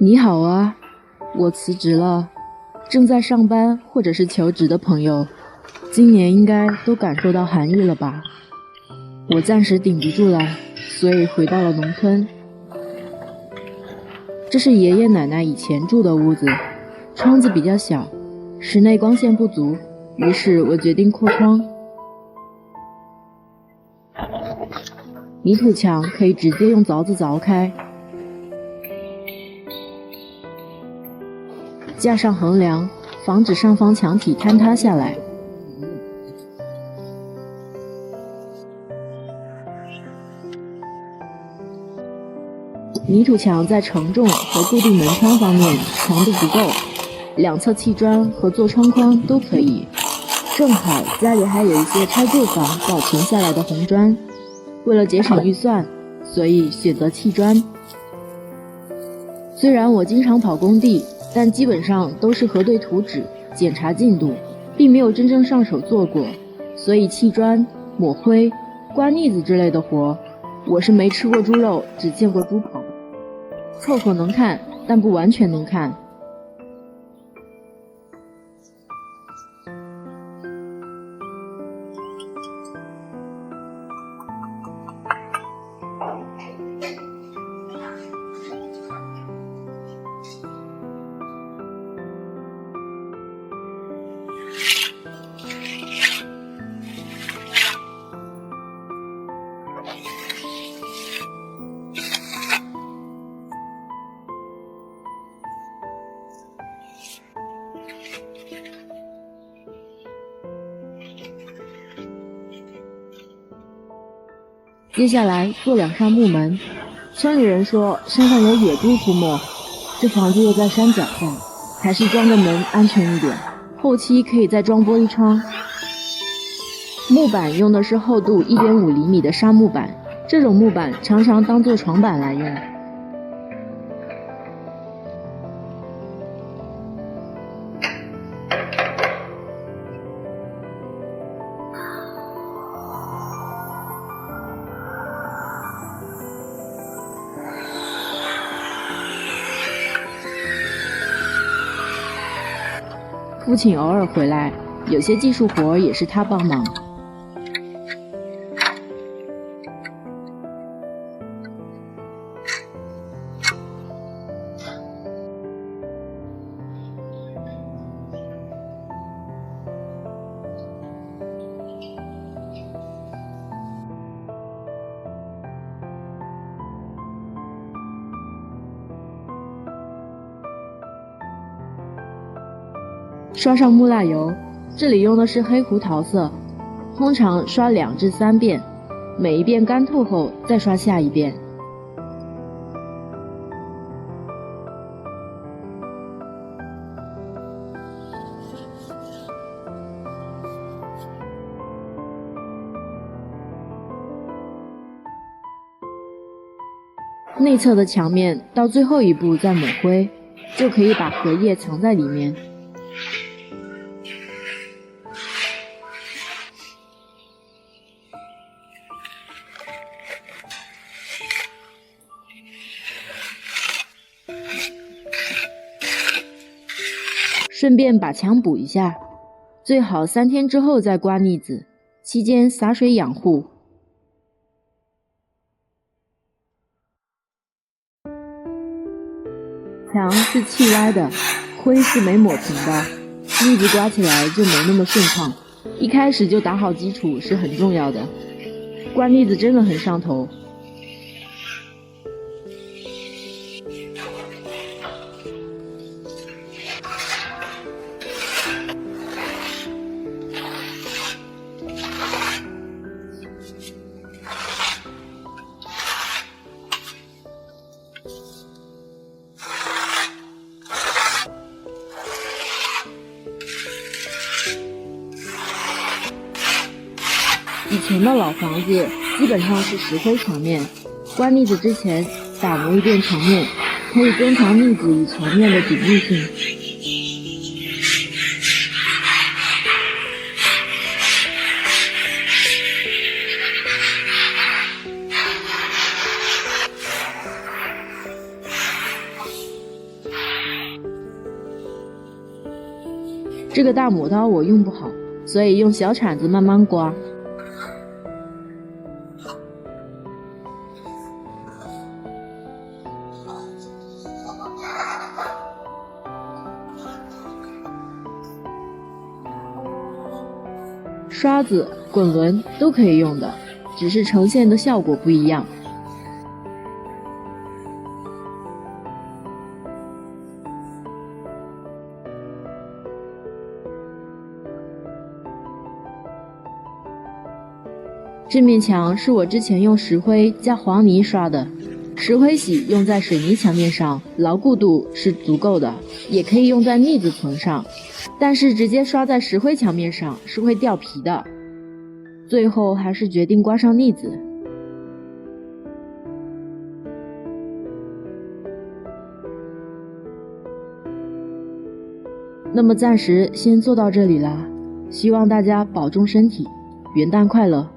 你好啊，我辞职了，正在上班或者是求职的朋友，今年应该都感受到寒意了吧？我暂时顶不住了，所以回到了农村。这是爷爷奶奶以前住的屋子，窗子比较小，室内光线不足，于是我决定扩窗。泥土墙可以直接用凿子凿开，架上横梁，防止上方墙体坍塌下来。泥土墙在承重和固定门窗方面强度不够，两侧砌砖和做窗框都可以。正好家里还有一些拆旧房保存下来的红砖，为了节省预算，所以选择砌砖。虽然我经常跑工地，但基本上都是核对图纸、检查进度，并没有真正上手做过，所以砌砖、抹灰、刮腻子之类的活，我是没吃过猪肉，只见过猪跑。凑合能看，但不完全能看。接下来做两扇木门，村里人说山上有野猪出没，这房子又在山脚下，还是装个门安全一点，后期可以再装玻璃窗。木板用的是厚度 1.5 厘米的杉木板，这种木板常常当做床板来用。父亲偶尔回来，有些技术活也是他帮忙。刷上木蜡油，这里用的是黑胡桃色，通常刷2至3遍，每一遍干透后再刷下一遍。内侧的墙面到最后一步再抹灰，就可以把荷叶藏在里面。顺便把墙补一下，最好3天之后再刮腻子，期间洒水养护。墙是砌歪的，灰是没抹平的，腻子刮起来就没那么顺畅。一开始就打好基础是很重要的，刮腻子真的很上头。以前的老房子基本上是石灰墙面，刮腻子之前打磨一遍墙面，可以增强腻子与墙面的紧密性。这个大磨刀我用不好，所以用小铲子慢慢刮。刷子、滚轮都可以用的，只是呈现的效果不一样。这面墙是我之前用石灰加黄泥刷的，石灰洗用在水泥墙面上，牢固度是足够的，也可以用在腻子层上，但是直接刷在石灰墙面上是会掉皮的。最后还是决定刮上腻子。那么暂时先做到这里啦，希望大家保重身体，元旦快乐！